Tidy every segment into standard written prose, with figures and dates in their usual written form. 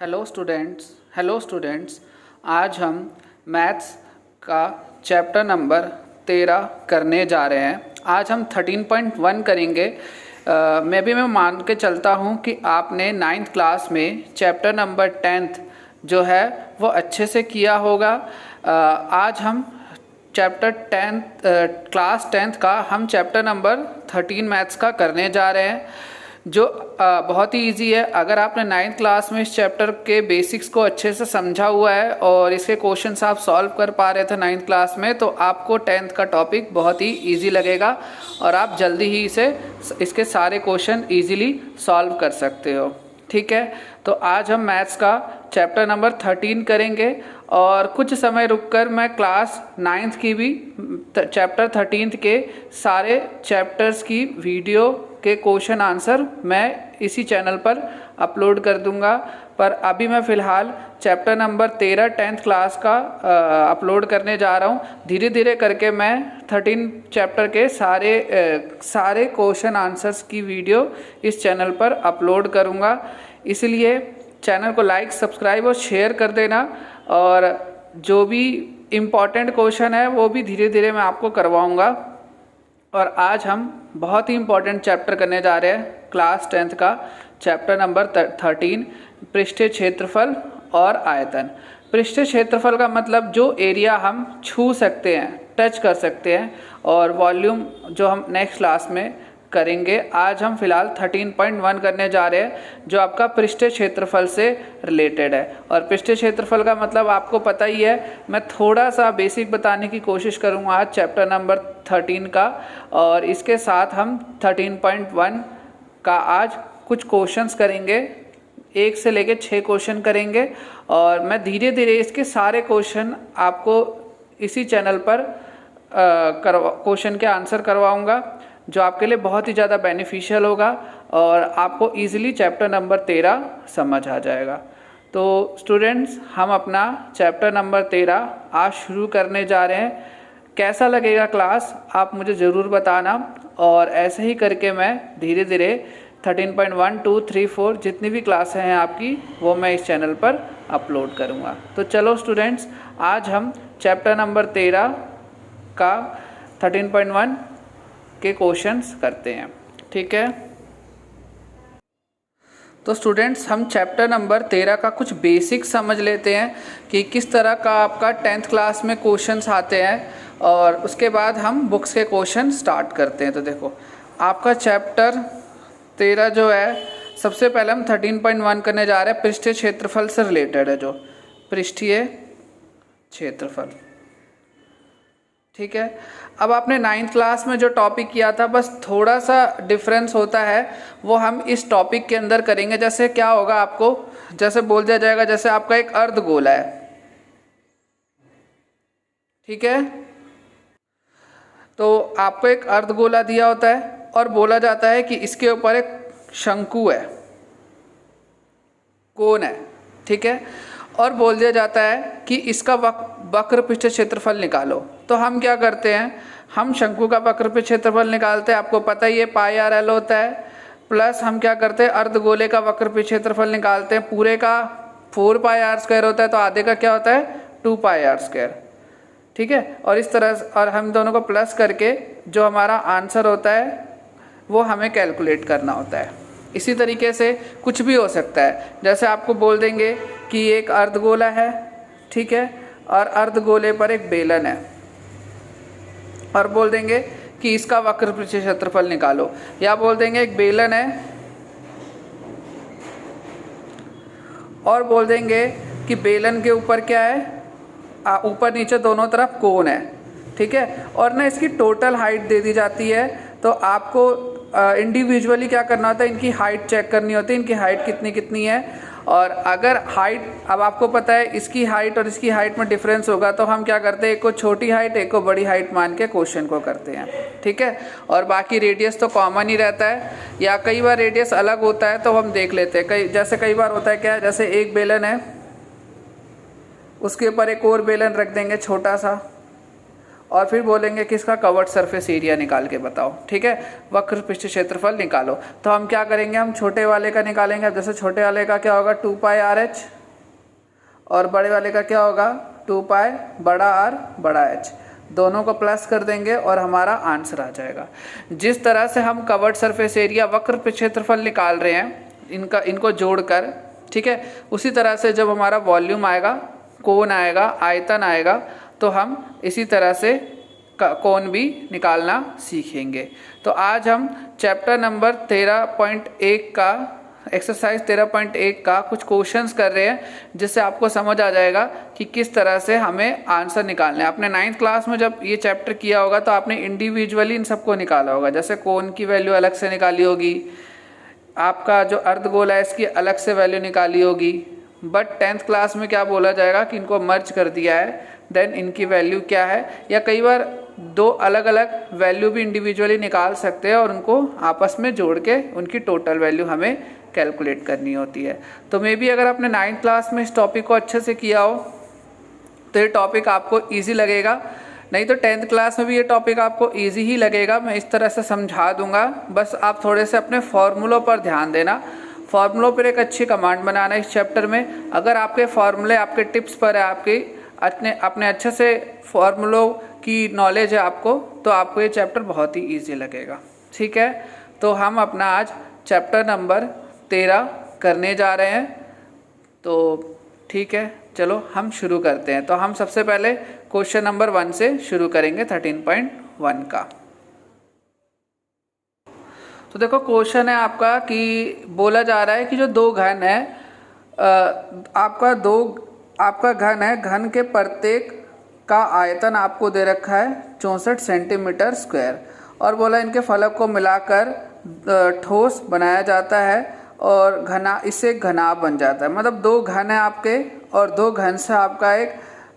Hello students, आज हम maths का चैप्टर नंबर 13 करने जा रहे हैं। आज हम 13.1 करेंगे। मैं मान के चलता हूँ कि आपने 9th क्लास में चैप्टर नंबर 10th जो है वो अच्छे से किया होगा। आज हम चैप्टर 10th क्लास 10th का हम चैप्टर नंबर 13 मैथ्स का करने जा रहे हैं, जो बहुत ही इजी है। अगर आपने 9th क्लास में इस चैप्टर के बेसिक्स को अच्छे से समझा हुआ है और इसके क्वेश्चंस आप सॉल्व कर पा रहे थे 9th क्लास में, तो आपको 10th का टॉपिक बहुत ही इजी लगेगा और आप जल्दी ही इसके सारे क्वेश्चन इजीली सॉल्व कर सकते हो। ठीक है, तो आज हम मैथ्स का चैप्टर नंबर 13 करेंगे और कुछ समय रुककर मैं क्लास 9th की भी चैप्टर 13 के सारे चैप्टर्स की वीडियो के क्वेश्चन आंसर मैं इसी चैनल पर अपलोड कर दूंगा। पर अभी मैं फ़िलहाल चैप्टर नंबर 13 10th क्लास का अपलोड करने जा रहा हूँ। धीरे धीरे करके मैं 13 चैप्टर के सारे क्वेश्चन आंसर्स की वीडियो इस चैनल पर अपलोड करूँगा। इसलिए चैनल को लाइक, सब्सक्राइब और शेयर कर देना, और जो भी इम्पॉर्टेंट क्वेश्चन है वो भी धीरे धीरे मैं आपको करवाऊँगा। और आज हम बहुत ही इम्पॉर्टेंट चैप्टर करने जा रहे हैं, क्लास 10th का चैप्टर नंबर 13, पृष्ठीय क्षेत्रफल और आयतन। पृष्ठीय क्षेत्रफल का मतलब जो एरिया हम छू सकते हैं, टच कर सकते हैं, और वॉल्यूम जो हम नेक्स्ट क्लास में करेंगे। आज हम फिलहाल 13.1 करने जा रहे हैं, जो आपका पृष्ठीय क्षेत्रफल से रिलेटेड है। और पृष्ठीय क्षेत्रफल का मतलब आपको पता ही है। मैं थोड़ा सा बेसिक बताने की कोशिश करूँगा आज चैप्टर नंबर 13 का, और इसके साथ हम 13.1 का आज कुछ क्वेश्चंस करेंगे। 1 से लेकर 6 क्वेश्चन करेंगे, और मैं धीरे धीरे इसके सारे क्वेश्चन आपको इसी चैनल पर क्वेश्चन के आंसर करवाऊँगा, जो आपके लिए बहुत ही ज़्यादा बेनिफिशियल होगा और आपको इजीली चैप्टर नंबर 13 समझ आ जाएगा। तो स्टूडेंट्स, हम अपना चैप्टर नंबर 13 आज शुरू करने जा रहे हैं। कैसा लगेगा क्लास आप मुझे ज़रूर बताना, और ऐसे ही करके मैं धीरे धीरे 13.1 2 3 4 जितनी भी क्लासें हैं आपकी, वो मैं इस चैनल पर अपलोड करूँगा। तो चलो स्टूडेंट्स, आज हम चैप्टर नंबर 13 का 13.1 के क्वेश्चंस करते हैं। ठीक है, तो स्टूडेंट्स, हम चैप्टर नंबर 13 का कुछ बेसिक समझ लेते हैं कि किस तरह का आपका 10th क्लास में क्वेश्चंस आते हैं, और उसके बाद हम बुक्स के क्वेश्चन स्टार्ट करते हैं। तो देखो, आपका चैप्टर 13 जो है, सबसे पहले हम 13.1 करने जा रहे हैं। पृष्ठीय क्षेत्रफल से रिलेटेड है, जो पृष्ठीय क्षेत्रफल। ठीक है, अब आपने 9th क्लास में जो टॉपिक किया था, बस थोड़ा सा डिफरेंस होता है, वो हम इस टॉपिक के अंदर करेंगे। जैसे क्या होगा, आपको जैसे बोल दिया जाएगा, जैसे आपका एक अर्धगोला है। ठीक है, तो आपको एक अर्धगोला दिया होता है और बोला जाता है कि इसके ऊपर एक शंकु है, कोन है। ठीक है, और बोल दिया जाता है कि इसका वक्र पृष्ठीय क्षेत्रफल निकालो। तो हम क्या करते हैं, हम शंकु का वक्र पृष्ठीय क्षेत्रफल निकालते हैं। आपको पता ही है πr/l होता है, प्लस हम क्या करते हैं, अर्धगोले का वक्र पृष्ठीय क्षेत्रफल निकालते हैं। पूरे का 4πr² होता है, तो आधे का क्या होता है, 2πr²। ठीक है, और इस तरह, और हम दोनों को प्लस करके जो हमारा आंसर होता है वो हमें कैलकुलेट करना होता है। इसी तरीके से कुछ भी हो सकता है। जैसे आपको बोल देंगे कि एक अर्धगोला है, ठीक है, और अर्धगोले पर एक बेलन है, और बोल देंगे कि इसका वक्र पृष्ठीय क्षेत्रफल निकालो। या बोल देंगे एक बेलन है, और बोल देंगे कि बेलन के ऊपर क्या है, ऊपर नीचे दोनों तरफ कोन है। ठीक है, और ना इसकी टोटल हाइट दे दी जाती है। तो आपको इंडिविजुअली क्या करना होता है, इनकी हाइट चेक करनी होती है, इनकी हाइट कितनी कितनी है। और अगर हाइट, अब आपको पता है इसकी हाइट और इसकी हाइट में डिफरेंस होगा, तो हम क्या करते हैं, एक को छोटी हाइट एक को बड़ी हाइट मान के क्वेश्चन को करते हैं। ठीक है, और बाकी रेडियस तो कॉमन ही रहता है, या कई बार रेडियस अलग होता है तो हम देख लेते हैं। जैसे कई बार होता है क्या, जैसे एक बेलन है, उसके ऊपर एक और बेलन रख देंगे छोटा सा, और फिर बोलेंगे कि इसका कवर्ड सरफेस एरिया निकाल के बताओ, ठीक है, वक्र पृष्ठ क्षेत्रफल निकालो। तो हम क्या करेंगे, हम छोटे वाले का निकालेंगे। अब जैसे छोटे वाले का क्या होगा 2πr/h और बड़े वाले का क्या होगा 2π बड़ा R बड़ा H, दोनों को प्लस कर देंगे और हमारा आंसर आ जाएगा। जिस तरह से हम कवर्ड सरफेस एरिया वक्र पृष्ठ क्षेत्रफल निकाल रहे हैं इनको जोड़कर, ठीक है, उसी तरह से जब हमारा वॉल्यूम आएगा, कोण आएगा, आयतन आएगा, तो हम इसी तरह से कोण भी निकालना सीखेंगे। तो आज हम चैप्टर नंबर 13.1 का एक्सरसाइज 13.1 का कुछ क्वेश्चंस कर रहे हैं, जिससे आपको समझ आ जाएगा कि किस तरह से हमें आंसर निकालना है। आपने 9th क्लास में जब ये चैप्टर किया होगा तो आपने इंडिविजुअली इन सबको निकाला होगा। जैसे कोण की वैल्यू अलग से निकाली होगी, आपका जो अर्धगोल है इसकी अलग से वैल्यू निकाली होगी, बट 10th क्लास में क्या बोला जाएगा कि इनको मर्ज कर दिया है, देन इनकी वैल्यू क्या है, या कई बार दो अलग अलग वैल्यू भी इंडिविजुअली निकाल सकते हैं और उनको आपस में जोड़ के उनकी टोटल वैल्यू हमें कैलकुलेट करनी होती है। तो मे बी अगर आपने 9th क्लास में इस टॉपिक को अच्छे से किया हो तो ये टॉपिक आपको ईजी लगेगा, नहीं तो 10th क्लास में भी ये टॉपिक आपको इजी ही लगेगा। मैं इस तरह से समझा दूंगा, बस आप थोड़े से अपने फॉर्मूलों पर ध्यान देना। फॉर्मूलों पर एक अच्छी कमांड बनाना इस चैप्टर में। अगर आपके फॉर्मूले आपके टिप्स पर है, आपकी अपने अच्छे से फॉर्मूलों की नॉलेज है आपको, तो आपको ये चैप्टर बहुत ही ईजी लगेगा, ठीक है। तो हम अपना आज चैप्टर नंबर 13 करने जा रहे हैं, तो ठीक है, चलो हम शुरू करते हैं। तो हम सबसे पहले क्वेश्चन नंबर 1 से शुरू करेंगे 13.1 का। तो देखो क्वेश्चन है आपका कि बोला जा रहा है कि जो दो घन है, आपका घन है, घन के प्रत्येक का आयतन आपको दे रखा है 64 सेंटीमीटर स्क्वायर, और बोला इनके फलक को मिलाकर ठोस बनाया जाता है और इससे घनाभ बन जाता है। मतलब दो घन है आपके और दो घन से आपका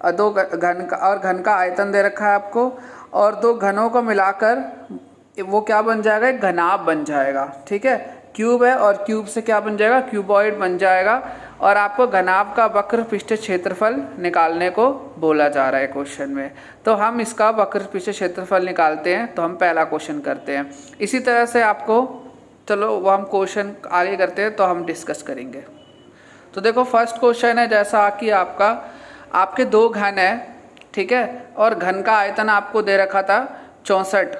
घन का आयतन दे रखा है आपको, और दो घनों को मिलाकर वो क्या बन जाएगा, एक घनाभ बन जाएगा, ठीक है। क्यूब है और क्यूब से क्या बन जाएगा, क्यूबॉइड बन जाएगा, और आपको घनाभ का वक्र पृष्ठ क्षेत्रफल निकालने को बोला जा रहा है क्वेश्चन में। तो हम इसका वक्र पृष्ठ क्षेत्रफल निकालते हैं। तो हम पहला क्वेश्चन करते हैं। इसी तरह से आपको, चलो वो हम क्वेश्चन आगे करते हैं तो हम डिस्कस करेंगे। तो देखो फर्स्ट क्वेश्चन है, जैसा कि आपके दो घन है, ठीक है, और घन का आयतन आपको दे रखा था 64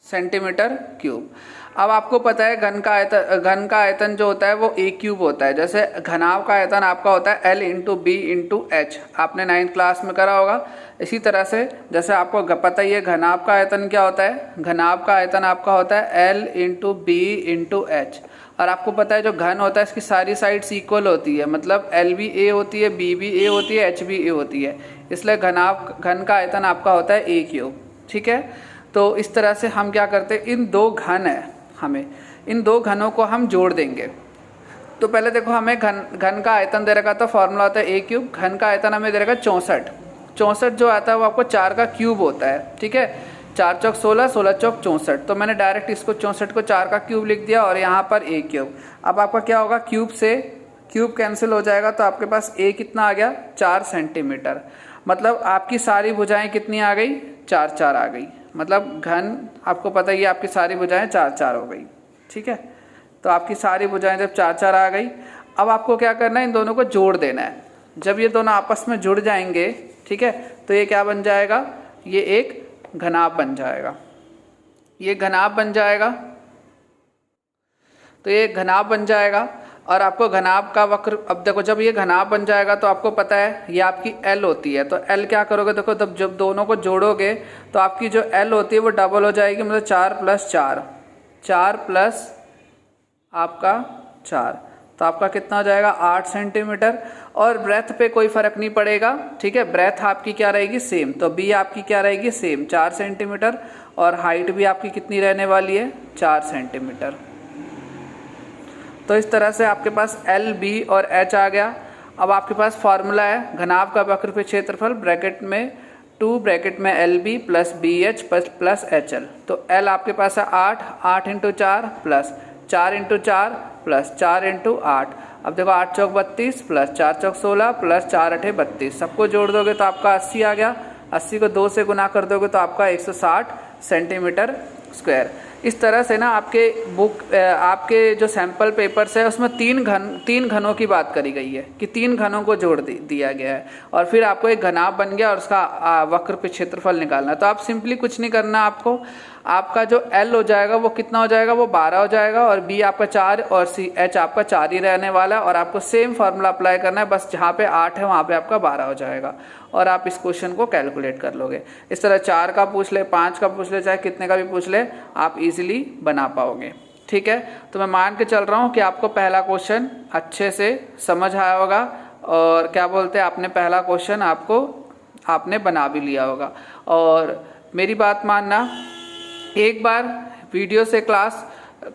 सेंटीमीटर क्यूब। अब आपको पता है घन का आयतन जो होता है वो a क्यूब होता है। जैसे घनाभ का आयतन आपका होता है L into B into H, आपने 9th क्लास में करा होगा। इसी तरह से जैसे आपको पता ही है घनाभ का आयतन क्या होता है, घनाभ का आयतन आपका होता है L into B into H, और आपको पता है जो घन होता है इसकी सारी साइड्स इक्वल होती है, मतलब L भी a होती है, B भी a होती है, H भी a होती है, इसलिए घन का आयतन आपका होता है a क्यूब, ठीक है। तो इस तरह से हम क्या करते हैं, इन दो घन है, हमें इन दो घनों को हम जोड़ देंगे। तो पहले देखो हमें घन का आयतन दे रखा था, फॉर्मूला होता है a क्यूब, घन का आयतन हमें दे रखा 64 जो आता है वो आपको 4 का क्यूब होता है, ठीक है। 4 चौक 16, 16 चौक 64, तो मैंने डायरेक्ट इसको 64 को 4 का क्यूब लिख दिया और यहाँ पर a क्यूब। अब आपका क्या होगा, क्यूब से क्यूब कैंसिल हो जाएगा, तो आपके पास a कितना आ गया 4 सेंटीमीटर। मतलब आपकी सारी भुजाएं कितनी आ गई, 4 4 आ गई। मतलब घन आपको पता ही है आपकी सारी भुजाएं 4 4 हो गई, ठीक है। तो आपकी सारी भुजाएं जब 4 4 आ गई, अब आपको क्या करना है, इन दोनों को जोड़ देना है। जब ये दोनों आपस में जुड़ जाएंगे, ठीक है, तो ये क्या बन जाएगा, ये एक घनाभ बन जाएगा, ये घनाभ बन जाएगा। तो ये घनाभ बन जाएगा और आपको घनाभ का वक्र, अब देखो जब ये घनाभ बन जाएगा तो आपको पता है ये आपकी L होती है। तो L क्या करोगे, देखो तब जब दोनों को जोड़ोगे तो आपकी जो L होती है वो डबल हो जाएगी, मतलब 4 प्लस 4, 4 प्लस आपका 4, तो आपका कितना हो जाएगा 8 सेंटीमीटर। और ब्रेथ पे कोई फर्क नहीं पड़ेगा, ठीक है, ब्रेथ आपकी क्या रहेगी सेम, तो बी आपकी क्या रहेगी सेम 4 सेंटीमीटर, और हाइट भी आपकी कितनी रहने वाली है 4 सेंटीमीटर। तो इस तरह से आपके पास L, B और H आ गया। अब आपके पास फार्मूला है घनाभ का वक्र पे क्षेत्रफल ब्रैकेट में 2 ब्रैकेट में LB plus BH plus HL। तो L आपके पास है 8, 8 into 4 plus 4 into 4 plus 4 into 8। अब देखो 8 चौक 32 प्लस 4 चौक 16 प्लस 4 अठे 32, सबको जोड़ दोगे तो आपका 80 आ गया। 80 को 2 से गुना कर दोगे तो आपका 160 सेंटीमीटर स्क्वायर। इस तरह से ना आपके जो सैम्पल पेपर्स है उसमें तीन घनों की बात करी गई है कि 3 घनों को जोड़ दिया गया है और फिर आपको एक घनाभ बन गया और उसका वक्र पे क्षेत्रफल निकालना है। तो आप सिंपली कुछ नहीं करना आपको, आपका जो L हो जाएगा वो कितना हो जाएगा, वो 12 हो जाएगा और B आपका 4 और H आपका 4 ही रहने वाला है और आपको सेम फार्मूला अप्लाई करना है, बस जहाँ पे 8 है वहाँ पे आपका 12 हो जाएगा और आप इस क्वेश्चन को कैलकुलेट कर लोगे। इस तरह 4 का पूछ ले, 5 का पूछ ले, चाहे कितने का भी पूछ ले, आप इजीली बना पाओगे। ठीक है, तो मैं मान के चल रहा हूँ कि आपको पहला क्वेश्चन अच्छे से समझ आया होगा और क्या बोलते हैं, आपने पहला क्वेश्चन आपने बना भी लिया होगा। और मेरी बात मानना, एक बार वीडियो से क्लास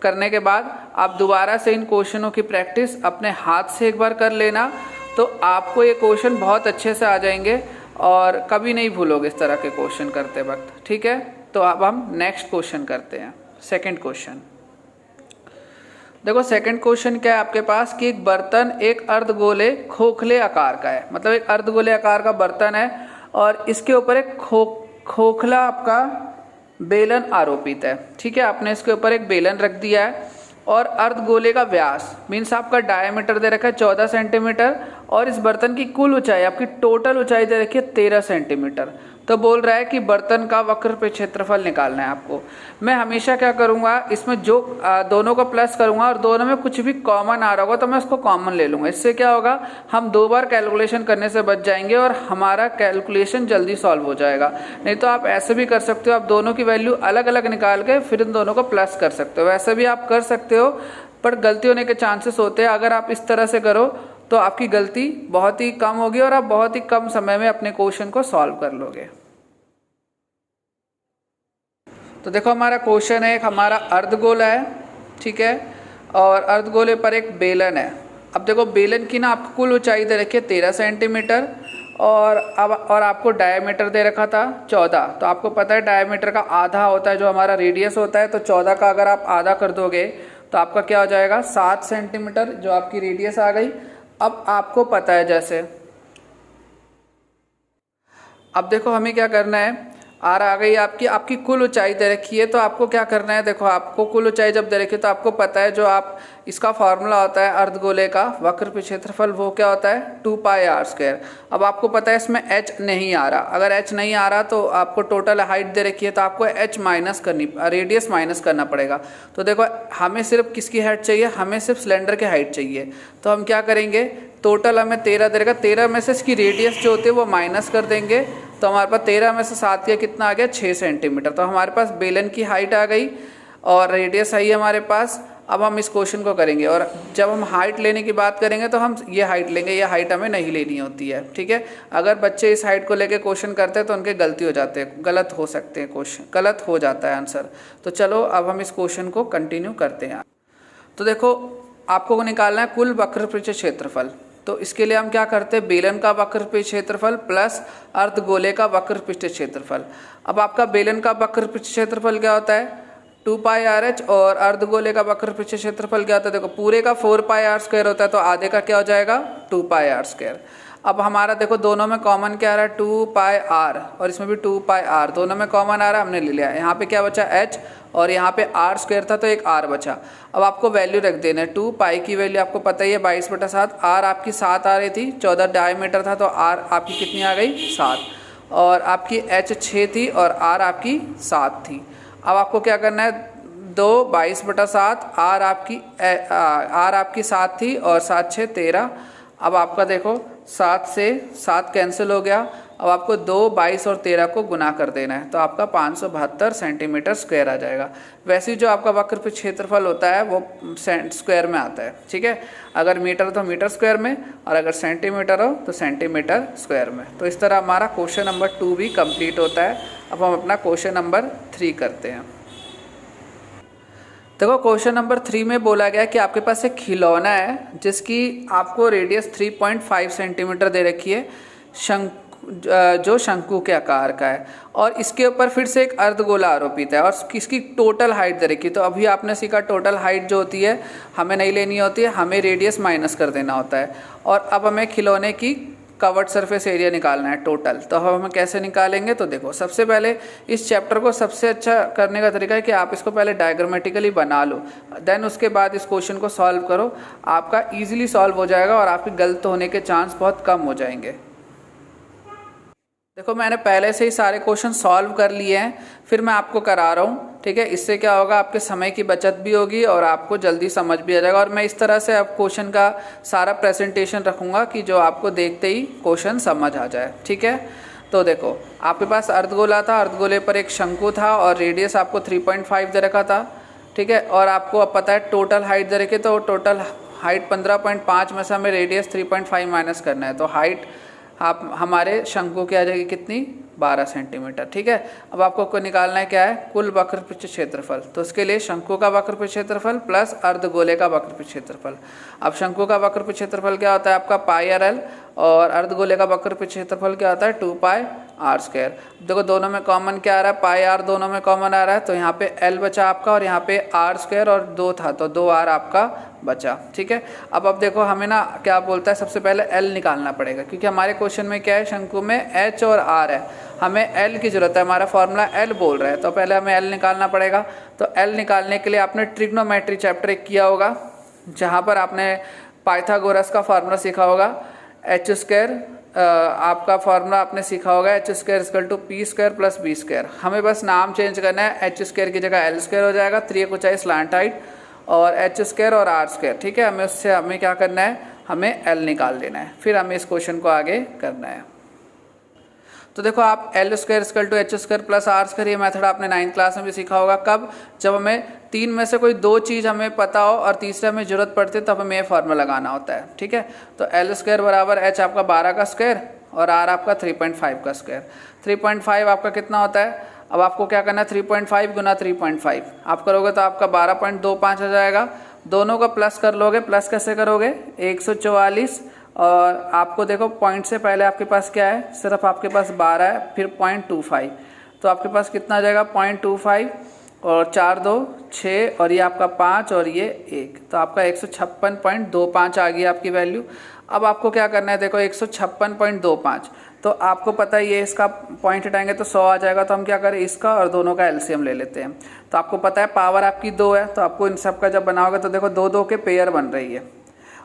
करने के बाद आप दोबारा से इन क्वेश्चनों की प्रैक्टिस अपने हाथ से एक बार कर लेना, तो आपको ये क्वेश्चन बहुत अच्छे से आ जाएंगे और कभी नहीं भूलोगे इस तरह के क्वेश्चन करते वक्त। ठीक है, तो अब हम नेक्स्ट क्वेश्चन करते हैं, सेकंड क्वेश्चन। देखो सेकंड क्वेश्चन क्या है आपके पास कि एक बर्तन एक अर्धगोले खोखले आकार का है, मतलब एक अर्धगोले आकार का बर्तन है और इसके ऊपर एक खोखला आपका बेलन आरोपित है। ठीक है, आपने इसके ऊपर एक बेलन रख दिया है और अर्धगोले का व्यास मीन्स आपका डायमीटर दे रखा है 14 सेंटीमीटर और इस बर्तन की कुल ऊंचाई, आपकी टोटल ऊंचाई दे रखी है 13 सेंटीमीटर। तो बोल रहा है कि बर्तन का वक्र पे क्षेत्रफल निकालना है आपको। मैं हमेशा क्या करूँगा, इसमें जो दोनों को प्लस करूँगा और दोनों में कुछ भी कॉमन आ रहा होगा तो मैं उसको कॉमन ले लूँगा। इससे क्या होगा, हम 2 बार कैलकुलेशन करने से बच जाएंगे और हमारा कैलकुलेशन जल्दी सॉल्व हो जाएगा। नहीं तो आप ऐसे भी कर सकते हो, आप दोनों की वैल्यू अलग अलग निकाल के फिर इन दोनों को प्लस कर सकते हो, वैसे भी आप कर सकते हो, पर गलती होने के चांसेस होते हैं। अगर आप इस तरह से करो तो आपकी गलती बहुत ही कम होगी और आप बहुत ही कम समय में अपने क्वेश्चन को सॉल्व कर लोगे। तो देखो हमारा क्वेश्चन है, एक हमारा अर्धगोला है, ठीक है, और अर्धगोले पर एक बेलन है। अब देखो बेलन की ना आपको कुल ऊंचाई दे रखी है 13 सेंटीमीटर और आपको डायमीटर दे रखा था 14। तो आपको पता है डायमीटर का आधा होता है जो हमारा रेडियस होता है, तो 14 का अगर आप आधा कर दोगे तो आपका क्या हो जाएगा 7 सेंटीमीटर, जो आपकी रेडियस आ गई। अब आपको पता है जैसे, अब देखो हमें क्या करना है, आर आ गई आपकी कुल ऊंचाई दे रखी है, तो आपको क्या करना है, देखो आपको कुल ऊंचाई जब दे रखी है तो आपको पता है जो आप इसका फार्मूला होता है अर्धगोले का वक्र पे क्षेत्रफल, वो क्या होता है 2 पाई आर स्क्वायर। अब आपको पता है इसमें h नहीं आ रहा, अगर h नहीं आ रहा तो आपको टोटल हाइट दे रखी है तो आपको h माइनस करनी, रेडियस माइनस करना पड़ेगा। तो देखो हमें सिर्फ किसकी हाइट चाहिए, हमें सिर्फ सिलेंडर की हाइट चाहिए। तो हम क्या करेंगे, टोटल हमें 13 दे रखा, 13 में से इसकी रेडियस जो होती है वो माइनस कर देंगे, तो हमारे पास 13 में से 7 का कितना आ गया 6 सेंटीमीटर। तो हमारे पास बेलन की हाइट आ गई और रेडियस आई है हमारे पास। अब हम इस क्वेश्चन को करेंगे और जब हम हाइट लेने की बात करेंगे तो हम ये हाइट लेंगे, ये हाइट हमें नहीं लेनी होती है। ठीक है, अगर बच्चे इस हाइट को लेके क्वेश्चन करते हैं तो उनके गलती हो जाते हैं, गलत हो सकते हैं, क्वेश्चन गलत हो जाता है आंसर। तो चलो अब हम इस क्वेश्चन को कंटिन्यू करते हैं। तो देखो आपको निकालना है कुल वक्रपृष्ठ क्षेत्रफल। तो इसके लिए हम क्या करते हैं, बेलन का वक्रपृष्ठ क्षेत्रफल प्लस अर्धगोले का वक्रपृष्ठ क्षेत्रफल। अब आपका बेलन का वक्रपृष्ठ क्षेत्रफल क्या होता है 2 पाई आर एच और अर्धगोले का वक्रपृष्ठ क्षेत्रफल क्या होता है, देखो पूरे का 4 पाई आर स्क्वायर होता है, तो आधे का क्या हो जाएगा 2 पाई आर स्क्वायर। अब हमारा देखो दोनों में कॉमन क्या आ रहा है 2 पाई आर और इसमें भी 2 पाई आर, दोनों में कॉमन आ रहा है, हमने ले लिया। यहाँ पे क्या बचा h और यहाँ पे आर स्क्वायर था तो एक आर बचा। अब आपको वैल्यू रख देना है, 2 पाई की वैल्यू आपको पता ही है 22/7, आर आपकी 7 आ रही थी, 14 डायमीटर था तो आर आपकी कितनी आ गई 7 और आपकी h 6 थी और आर आपकी 7 थी। अब आपको क्या करना है 22/7, आर आपकी 7 थी और 7 6 13। अब आपका देखो 7 से 7 कैंसिल हो गया। अब आपको 2, 22 और 13 को गुना कर देना है तो आपका 572 सेंटीमीटर स्क्वायर आ जाएगा। वैसे ही जो आपका वक्रपृष्ठ क्षेत्रफल होता है वो स्क्वायर में आता है। ठीक है, अगर मीटर तो मीटर स्क्वायर में और अगर सेंटीमीटर हो तो सेंटीमीटर स्क्वायर में। तो इस तरह हमारा क्वेश्चन नंबर 2 भी कंप्लीट होता है। अब हम अपना क्वेश्चन नंबर 3 करते हैं। देखो क्वेश्चन नंबर 3 में बोला गया कि आपके पास एक खिलौना है जिसकी आपको रेडियस 3.5 सेंटीमीटर दे रखी है, जो शंकु के आकार का है और इसके ऊपर फिर से एक अर्धगोला आरोपित है और इसकी टोटल हाइट दे रखी है। तो अभी आपने सीखा टोटल हाइट जो होती है हमें नहीं लेनी होती है, हमें रेडियस माइनस कर देना होता है। और अब हमें खिलौने की कवर्ड सरफेस एरिया निकालना है टोटल। तो हम कैसे निकालेंगे, तो देखो सबसे पहले इस चैप्टर को सबसे अच्छा करने का तरीका है कि आप इसको पहले डायग्रामेटिकली बना लो, देन उसके बाद इस क्वेश्चन को सॉल्व करो, आपका ईजिली सॉल्व हो जाएगा और आपके गलत होने के चांस बहुत कम हो जाएंगे। देखो मैंने पहले से ही सारे क्वेश्चन सॉल्व कर लिए हैं, फिर मैं आपको करा रहा हूँ, ठीक है। इससे क्या होगा, आपके समय की बचत भी होगी और आपको जल्दी समझ भी आ जाएगा। और मैं इस तरह से अब क्वेश्चन का सारा प्रेजेंटेशन रखूँगा कि जो आपको देखते ही क्वेश्चन समझ आ जाए, ठीक है। तो देखो आपके पास अर्धगोला था, अर्धगोले पर एक शंकु था और रेडियस आपको 3.5 दे रखा था, ठीक है। और आपको अब पता है टोटल हाइट दे रखी, तो टोटल हाइट 15.5 में से हमें रेडियस 3.5 माइनस करना है, तो हाइट आप हमारे शंकु की आ जाएगी कितनी, 12 सेंटीमीटर, ठीक है। अब आपको निकालना है क्या है, कुल वक्रपृष्ठ क्षेत्रफल। तो उसके लिए शंकु का वक्रपृष्ठ क्षेत्रफल प्लस अर्धगोले का वक्रपृष्ठ क्षेत्रफल। अब शंकु का वक्रपृष्ठ क्षेत्रफल क्या होता है आपका πr/l, और अर्धगोले का वक्रपृष्ठ क्षेत्रफल क्या होता है 2πr²। देखो दोनों में कॉमन क्या आ रहा है, πr दोनों में कॉमन आ रहा है, तो यहाँ पे l बचा आपका और यहाँ पे r² और 2 था तो 2r आपका बचा, ठीक है। अब देखो हमें ना क्या बोलता है, सबसे पहले l निकालना पड़ेगा, क्योंकि हमारे क्वेश्चन में क्या है, शंकु में h और r है, हमें l की जरूरत है, हमारा फॉर्मूला l बोल रहा है, तो पहले हमें l निकालना पड़ेगा। तो l निकालने के लिए आपने ट्रिग्नोमेट्री चैप्टर एक किया होगा, जहाँ पर आपने पाइथागोरस का फार्मूला सीखा होगा, h², आपका फार्मूला आपने सीखा होगा h² = p² + b²। हमें बस नाम चेंज करना है, h² की जगह l² हो जाएगा, 3 ऊंचाई स्लांट हाइट, और h² और r², ठीक है। हमें क्या करना है, हमें l निकाल लेना है, फिर हमें इस क्वेश्चन को आगे करना है। तो देखो आप l² = h² + r², ये मेथड आपने 9th क्लास में भी सीखा होगा। कब, जब हमें 3 में से कोई 2 चीज़ हमें पता हो और तीसरे हमें ज़रूरत पड़ती है, तब हमें ये फार्मूला लगाना होता है, ठीक है। तो l² = h आपका 12 का स्क्वायर और r आपका 3.5 का स्क्वायर। 3.5 आपका कितना होता है, अब आपको क्या करना है, 3.5 × 3.5 आप करोगे तो आपका 12.25 आ जाएगा। दोनों का प्लस कर लोगे, प्लस कैसे करोगे, 144, और आपको देखो पॉइंट से पहले आपके पास क्या है, सिर्फ आपके पास 12 है, फिर 0.25, तो आपके पास कितना आ जाएगा 0.25, और 4 2 6, और ये आपका 5 और ये 1, तो आपका 156.25 आ गई आपकी वैल्यू। अब आपको क्या करना है, देखो 156.25, तो आपको पता है ये इसका पॉइंट हटाएंगे तो 100 आ जाएगा, तो हम क्या करें, इसका और दोनों का एलसीएम ले लेते हैं। तो आपको पता है पावर आपकी 2 है, तो आपको इन सब का जब बनाओगे तो देखो 2 2 के पेयर बन रही है,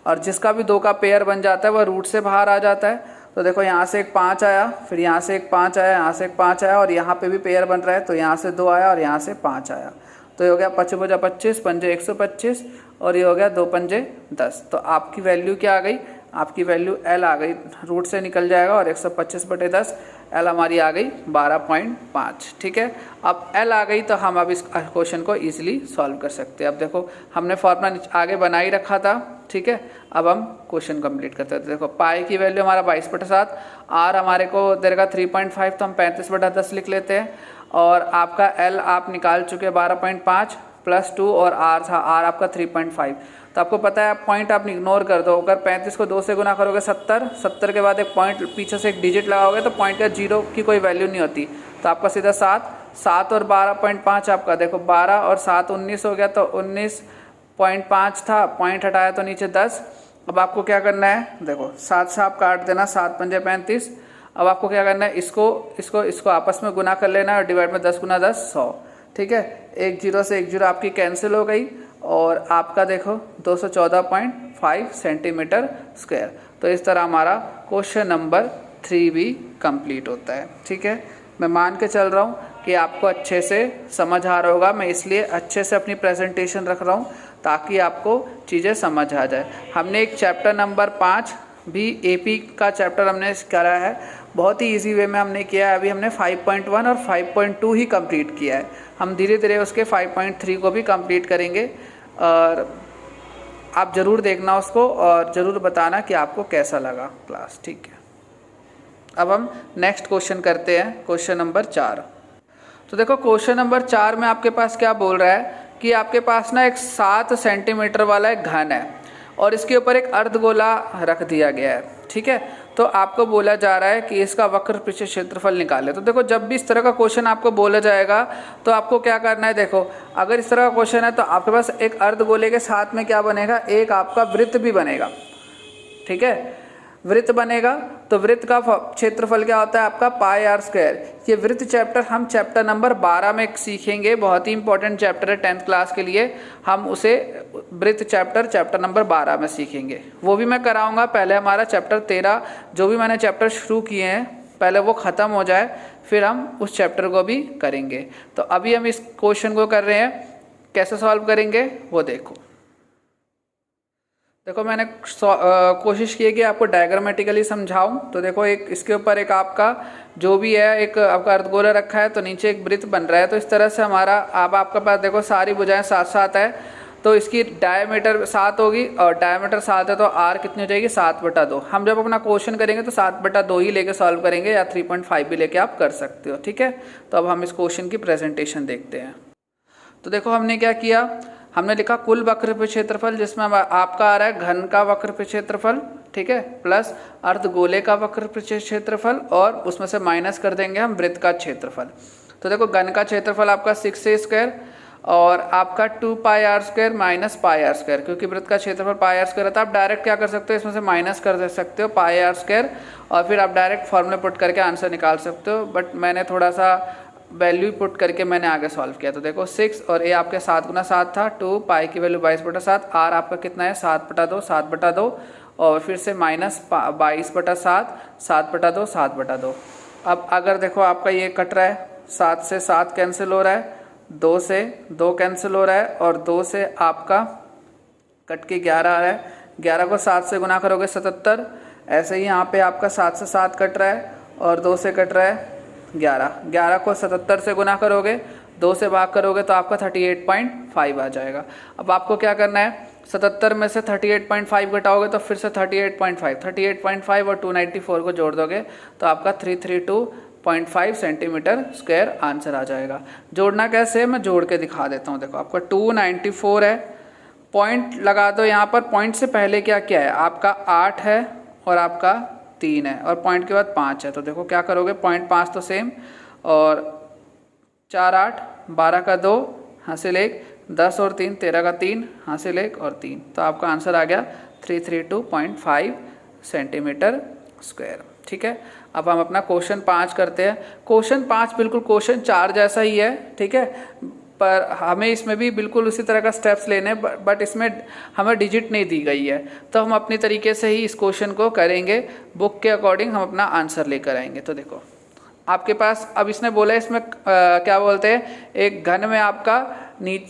और जिसका भी 2 का पेयर बन जाता है वह रूट से बाहर आ जाता है। तो देखो यहाँ से एक 5 आया, फिर यहाँ से एक 5 आया, यहाँ से एक 5 आया, और यहाँ पे भी पेयर बन रहा है, तो यहाँ से 2 आया और यहाँ से 5 आया, तो ये हो गया 5 × 25, 5 125, और ये हो गया 2 5 10। तो आपकी वैल्यू क्या आ गई, आपकी वैल्यू l आ गई, रूट से निकल जाएगा, और 125/10 l हमारी आ गई 12.5, ठीक है। अब l आ गई तो हम अब इस क्वेश्चन को इजीली सॉल्व कर सकते हैं। अब देखो हमने फॉर्मूला आगे बना ही रखा था, ठीक है। अब हम क्वेश्चन कंप्लीट करते हैं। तो देखो पाई की वैल्यू हमारा 22/7, r हमारे को देगा 3.5, तो हम 35/10 लिख लेते हैं, और आपका l आप निकाल चुके 12.5 + 2, और r था, r आपका 3.5। तो आपको पता है, आप पॉइंट आप इग्नोर कर दो, अगर 35 को 2 से गुना करोगे 70, 70 के बाद एक पॉइंट पीछे से एक डिजिट लगाओगे तो पॉइंट का 0 की कोई वैल्यू नहीं होती, तो आपका सीधा 7 और 12.5 आपका, देखो 12 और 7 19 हो गया, तो 19.5 था, पॉइंट हटाया तो नीचे 10। अब आपको क्या करना है, देखो 7 से आप काट देना, 7 × 5 = 35। अब आपको क्या करना है, इसको आपस में गुना कर लेना है, और डिवाइड में 10 × 10 100, ठीक है। एक 0 से एक 0 आपकी कैंसिल हो गई, और आपका देखो 214.5 सेंटीमीटर स्क्वायर। तो इस तरह हमारा क्वेश्चन नंबर 3 भी कंप्लीट होता है, ठीक है। मैं मान के चल रहा हूँ कि आपको अच्छे से समझ आ रहा होगा, मैं इसलिए अच्छे से अपनी प्रेजेंटेशन रख रहा हूँ ताकि आपको चीज़ें समझ आ जाए। हमने एक चैप्टर नंबर 5 भी एपी का चैप्टर हमने करा है, बहुत ही इजी वे में हमने किया है। अभी हमने 5.1 और 5.2 ही कंप्लीट किया है, हम धीरे धीरे उसके 5.3 को भी कंप्लीट करेंगे, और आप ज़रूर देखना उसको और ज़रूर बताना कि आपको कैसा लगा क्लास, ठीक है। अब हम नेक्स्ट क्वेश्चन करते हैं, क्वेश्चन नंबर 4। तो देखो क्वेश्चन नंबर 4 में आपके पास क्या बोल रहा है कि आपके पास ना एक 7 सेंटीमीटर वाला एक घन है, और इसके ऊपर एक अर्धगोला रख दिया गया है, ठीक है। तो आपको बोला जा रहा है कि इसका वक्रपृष्ठ क्षेत्रफल निकाले। तो देखो जब भी इस तरह का क्वेश्चन आपको बोला जाएगा तो आपको क्या करना है, देखो अगर इस तरह का क्वेश्चन है तो आपके पास एक अर्धगोले के साथ में क्या बनेगा, एक आपका वृत्त भी बनेगा, ठीक है। वृत्त बनेगा तो वृत्त का क्षेत्रफल क्या होता है आपका पाई आर स्क्वायर। ये वृत्त चैप्टर हम चैप्टर नंबर 12 में सीखेंगे, बहुत ही इंपॉर्टेंट चैप्टर है 10th क्लास के लिए। हम उसे वृत्त चैप्टर नंबर 12 में सीखेंगे, वो भी मैं कराऊंगा। पहले हमारा चैप्टर 13 जो भी मैंने चैप्टर शुरू किए हैं पहले वो ख़त्म हो जाए, फिर हम उस चैप्टर को भी करेंगे। तो अभी हम इस क्वेश्चन को कर रहे हैं, कैसे सॉल्व करेंगे वो देखो। मैंने कोशिश की है कि आपको डायग्रामेटिकली समझाऊं। तो देखो एक इसके ऊपर एक आपका जो भी है एक आपका अर्धगोला रखा है, तो नीचे एक वृत्त बन रहा है। तो इस तरह से हमारा आपके पास देखो सारी भुजाएं 7-7 है, तो इसकी डायमीटर 7 होगी और डायमीटर 7 है तो आर कितनी हो जाएगी 7/2। हम जब अपना क्वेश्चन करेंगे तो 7/2 ही लेके सॉल्व करेंगे, या 3.5 भी लेके आप कर सकते हो, ठीक है। तो अब हम इस क्वेश्चन की प्रेजेंटेशन देखते हैं। तो देखो हमने क्या किया, हमने लिखा कुल वक्र पे क्षेत्रफल, जिसमें आपका आ रहा है घन का वक्र पे क्षेत्रफल, ठीक है, प्लस अर्धगोले का वक्र पे क्षेत्रफल, और उसमें से माइनस कर देंगे हम वृत्त का क्षेत्रफल। तो देखो घन का क्षेत्रफल आपका 6a² और आपका 2πr² माइनस πr², क्योंकि वृत्त का क्षेत्रफल πr² रहता है। आप डायरेक्ट क्या कर सकते हो, इसमें से माइनस कर दे सकते हो πr², और फिर आप डायरेक्ट फॉर्मूले पुट करके आंसर निकाल सकते हो, बट मैंने थोड़ा सा वैल्यू पुट करके मैंने आगे सॉल्व किया। तो देखो 6 और ए आपके 7 गुना 7 था, 2 पाई की वैल्यू 22/7, आर आपका कितना है 7/2 और फिर से माइनस 22/7, 7/2 7/2। अब अगर देखो आपका ये कट रहा है, 7 से 7 कैंसिल हो रहा है, 2 से 2 कैंसिल हो रहा है, और 2 से आपका कट के 11 आ रहा है। 11 को 7 से गुना करोगे 77। ऐसे ही यहाँ पे आपका 7 से 7 कट रहा है और 2 से कट रहा है 11। 11 को 77 से गुना करोगे, 2 से भाग करोगे तो आपका 38.5 आ जाएगा। अब आपको क्या करना है, 77 में से 38.5 घटाओगे तो फिर से 38.5 और 294 को जोड़ दोगे तो आपका 332.5 सेंटीमीटर स्क्वायर आंसर आ जाएगा। जोड़ना कैसे है मैं जोड़ के दिखा देता हूँ। देखो आपका 294 है, पॉइंट लगा दो यहाँ पर। पॉइंट से पहले क्या क्या है आपका 8 है और आपका 3 है, और पॉइंट के बाद 5 है। तो देखो क्या करोगे, पॉइंट 5 तो सेम, और 4 8 12 का 2 हासिल 1, 10 और 3 13 का 3 हासिल 1 और 3। तो आपका आंसर आ गया 332.5 सेंटीमीटर स्क्वायर, ठीक है। अब हम अपना क्वेश्चन 5 करते हैं। क्वेश्चन 5 बिल्कुल क्वेश्चन 4 जैसा ही है, ठीक है, पर हमें इसमें भी बिल्कुल उसी तरह का स्टेप्स लेने, बट इसमें हमें डिजिट नहीं दी गई है, तो हम अपनी तरीके से ही इस क्वेश्चन को करेंगे। बुक के अकॉर्डिंग हम अपना आंसर लेकर आएंगे। तो देखो आपके पास अब इसने बोला है, इसमें क्या बोलते हैं, एक घन में आपका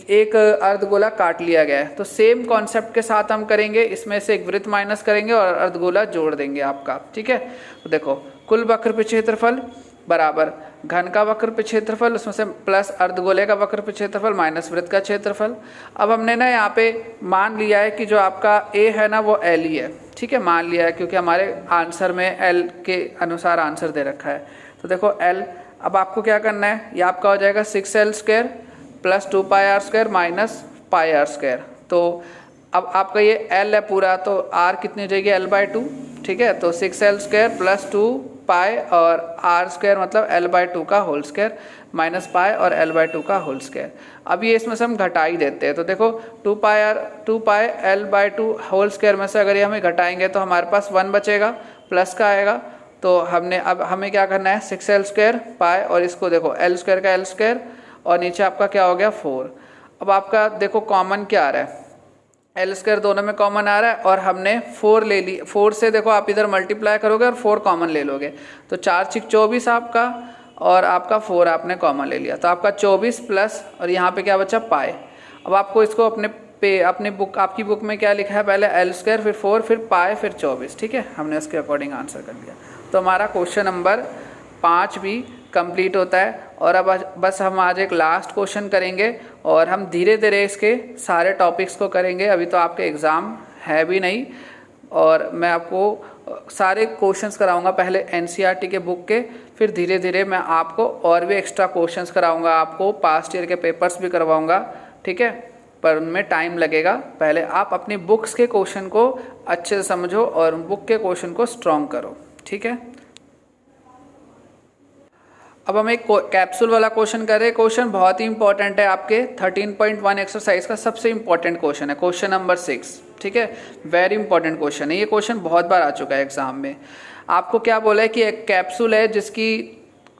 एक अर्धगोला काट लिया गया है। तो सेम कॉन्सेप्ट के साथ हम करेंगे, इसमें से एक वृत्त माइनस करेंगे और अर्धगोला जोड़ देंगे आपका, ठीक है। तो देखो कुल वक्र पे क्षेत्रफल बराबर घन का वक्र पे क्षेत्रफल, उसमें से प्लस अर्धगोले का वक्र पे क्षेत्रफल माइनस वृत्त का क्षेत्रफल। अब हमने ना यहाँ पे मान लिया है कि जो आपका ए है ना वो एल ही है, ठीक है, मान लिया है क्योंकि हमारे आंसर में एल के अनुसार आंसर दे रखा है। तो देखो एल, अब आपको क्या करना है, ये आपका हो जाएगा 6l² plus 2πr² minus πr²। तो अब आपका ये एल है पूरा, तो आर कितनी हो जाएगी l/2, ठीक है। तो 6l² प्लस 2 पाई और r² मतलब l/2 का होल स्क्वायर माइनस पाई और l/2 का होल स्क्वायर। अब ये इसमें से हम घटा ही देते हैं। तो देखो 2 पाई l/2 होल स्क्वायर में से अगर ये हमें घटाएंगे तो हमारे पास 1 बचेगा, प्लस का आएगा। तो अब हमें क्या करना है, 6l² पाई और इसको देखो l² का l² और नीचे आपका क्या हो गया 4। अब आपका देखो कॉमन क्या आ रहा है, l² दोनों में कॉमन आ रहा है और हमने 4 ले ली। 4 से देखो आप इधर मल्टीप्लाई करोगे और 4 कॉमन ले लोगे, तो 4 6 24 आपका, और आपका 4 आपने कॉमन ले लिया, तो आपका 24 प्लस और यहाँ पे क्या बचा पाई। अब आपको इसको अपनी बुक, आपकी बुक में क्या लिखा है, पहले l² फिर 4 फिर पाई फिर 24, ठीक है। हमने उसके अकॉर्डिंग आंसर कर लिया। तो हमारा क्वेश्चन नंबर 5 भी कंप्लीट होता है। और अब बस हम आज एक लास्ट क्वेश्चन करेंगे और हम धीरे धीरे इसके सारे टॉपिक्स को करेंगे। अभी तो आपके एग्ज़ाम है भी नहीं, और मैं आपको सारे क्वेश्चंस कराऊंगा पहले एनसीईआरटी के बुक के, फिर धीरे धीरे मैं आपको और भी एक्स्ट्रा क्वेश्चंस कराऊंगा, आपको पास्ट ईयर के पेपर्स भी करवाऊंगा, ठीक है, पर उनमें टाइम लगेगा। पहले आप अपनी बुक्स के क्वेश्चन को अच्छे से समझो और बुक के क्वेश्चन को स्ट्रॉन्ग करो, ठीक है। अब हम एक कैप्सूल वाला क्वेश्चन कर रहे हैं। क्वेश्चन बहुत ही इंपॉर्टेंट है, आपके 13.1 एक्सरसाइज का सबसे इंपॉर्टेंट क्वेश्चन है, क्वेश्चन नंबर 6। ठीक है, वेरी इंपॉर्टेंट क्वेश्चन है। ये क्वेश्चन बहुत बार आ चुका है एग्जाम में। आपको क्या बोला है कि एक कैप्सूल है जिसकी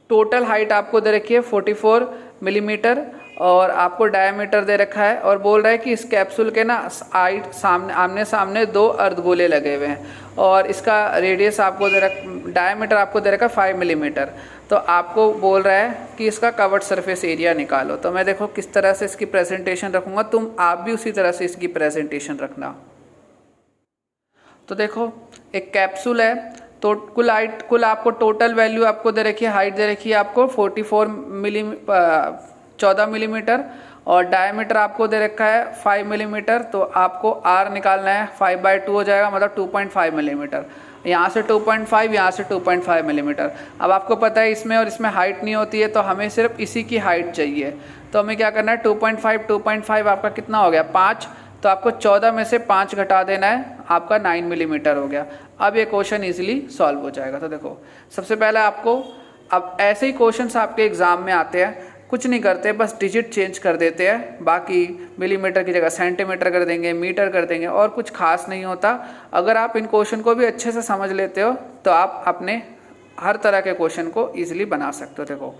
टोटल हाइट आपको दे रखी है 44 मिलीमीटर और आपको डायमीटर दे रखा है, और बोल रहा है कि इस कैप्सूल के ना साइड सामने आमने सामने 2 अर्धगोले लगे हुए हैं और इसका रेडियस आपको डायमीटर आपको दे रखा है 5 मिलीमीटर। तो आपको बोल रहा है कि इसका कवर्ड सरफेस एरिया निकालो। तो मैं देखो किस तरह से इसकी प्रेजेंटेशन रखूँगा, तुम आप भी उसी तरह से इसकी प्रेजेंटेशन रखना। तो देखो एक कैप्सूल है, तो कुल आपको टोटल वैल्यू आपको दे रखी है, हाइट दे रखी है आपको 14 मिलीमीटर और डायमीटर आपको दे रखा है 5 मिलीमीटर। तो आपको आर निकालना है, 5/2 हो जाएगा, मतलब 2.5 मिलीमीटर। यहाँ से 2.5, यहाँ से 2.5 मिलीमीटर। अब आपको पता है इसमें और इसमें हाइट नहीं होती है, तो हमें सिर्फ इसी की हाइट चाहिए। तो हमें क्या करना है, 2.5 आपका कितना हो गया 5, तो आपको 14 में से 5 घटा देना है, आपका 9 मिलीमीटर हो गया। अब ये क्वेश्चन इजीली सॉल्व हो जाएगा। तो देखो सबसे पहले आपको, अब ऐसे ही क्वेश्चंस आपके एग्जाम में आते हैं, कुछ नहीं करते, बस डिजिट चेंज कर देते हैं, बाकी मिलीमीटर की जगह सेंटीमीटर कर देंगे, मीटर कर देंगे, और कुछ खास नहीं होता। अगर आप इन क्वेश्चन को भी अच्छे से समझ लेते हो तो आप अपने हर तरह के क्वेश्चन को इजीली बना सकते हो। देखो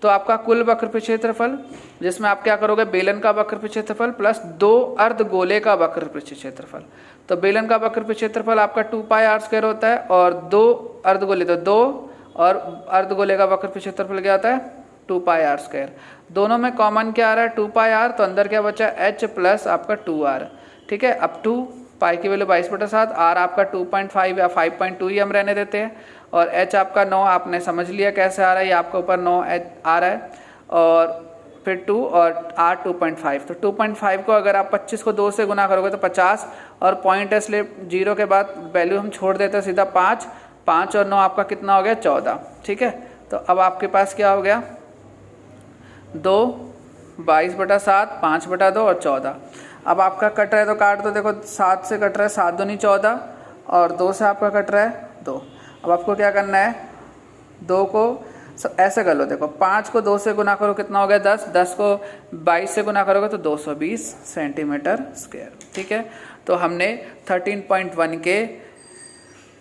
तो आपका कुल वक्र क्षेत्रफल, जिसमें आप क्या करोगे, बेलन का वक्र क्षेत्रफल प्लस 2 अर्धगोले का वक्र क्षेत्रफल। तो बेलन का वक्र क्षेत्रफल आपका 2πr² होता है और 2 अर्धगोले तो 2, और अर्धगोले का वक्र क्षेत्रफल क्या होता है 2πr²। दोनों में कॉमन क्या आ रहा है 2πr, तो अंदर क्या बचा h प्लस आपका 2r। ठीक है, अब 2 पाई की वैल्यू 22/7, r आपका 2.5 या 5.2 ही हम रहने देते हैं, और h आपका 9, आपने समझ लिया कैसे आ रहा है, ये आपके ऊपर 9 आ रहा है, और फिर 2 और r 2.5। तो 2.5 को अगर आप 25 को 2 से गुना करोगे तो 50, और पॉइंट है इसलिए 0 के बाद वैल्यू हम छोड़ देते हैं सीधा 5 और 9 आपका कितना हो गया 14। ठीक है, तो अब आपके पास क्या हो गया 2, 22/7, 5/2 और 14। अब आपका कट रहा है तो काट दो। देखो 7 से कट रहा है, 7 दूनी 14, और 2 से आपका कट रहा है 2। अब आपको क्या करना है, 2 को ऐसे कर लो। देखो 5 को 2 से गुना करो कितना हो गया 10, 10 को 22 से गुना करोगे तो 220 सेंटीमीटर स्क्वायर। ठीक है, तो हमने 13.1 के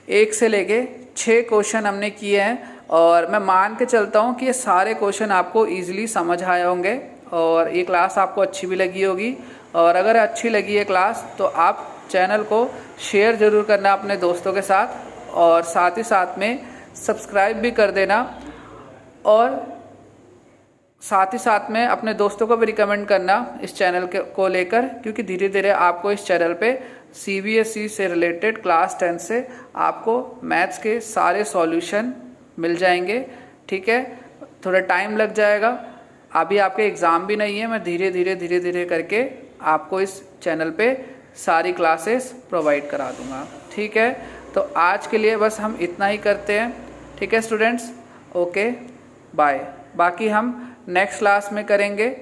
1 से लेके 6 क्वेश्चन हमने किए हैं, और मैं मान के चलता हूँ कि ये सारे क्वेश्चन आपको इजीली समझ आए होंगे और ये क्लास आपको अच्छी भी लगी होगी। और अगर अच्छी लगी है क्लास तो आप चैनल को शेयर ज़रूर करना अपने दोस्तों के साथ, और साथ ही साथ में सब्सक्राइब भी कर देना, और साथ ही साथ में अपने दोस्तों को भी रिकमेंड करना इस चैनल को लेकर, क्योंकि धीरे धीरे आपको इस चैनल पे CBSE से रिलेटेड क्लास 10 से आपको मैथ्स के सारे सॉल्यूशन मिल जाएंगे। ठीक है, थोड़ा टाइम लग जाएगा, अभी आपके एग्ज़ाम भी नहीं है, मैं धीरे धीरे करके आपको इस चैनल पे सारी क्लासेस प्रोवाइड करा दूंगा। ठीक है, तो आज के लिए बस हम इतना ही करते हैं। ठीक है स्टूडेंट्स, ओके बाय। बाकी हम नेक्स्ट क्लास में करेंगे,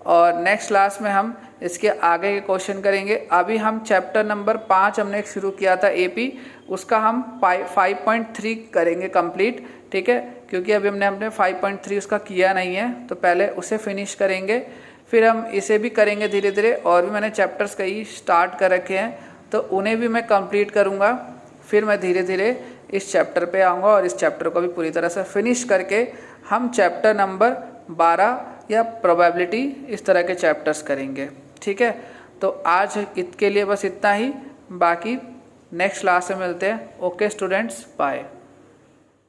और नेक्स्ट क्लास में हम इसके आगे के क्वेश्चन करेंगे। अभी हम चैप्टर नंबर 5 हमने शुरू किया था AP, उसका हम 5.3 करेंगे कंप्लीट। ठीक है, क्योंकि अभी हमने 5.3 उसका किया नहीं है, तो पहले उसे फिनिश करेंगे, फिर हम इसे भी करेंगे धीरे धीरे। और भी मैंने चैप्टर्स कई स्टार्ट कर रखे हैं, तो उन्हें भी मैं कंप्लीट करूँगा। फिर मैं धीरे धीरे इस चैप्टर पे आऊँगा, और इस चैप्टर को भी पूरी तरह से फिनिश करके हम चैप्टर नंबर 12 या प्रोबेबिलिटी इस तरह के चैप्टर्स करेंगे। ठीक है, तो आज इसके लिए बस इतना ही, बाकी नेक्स्ट क्लास में मिलते हैं। Okay students, bye.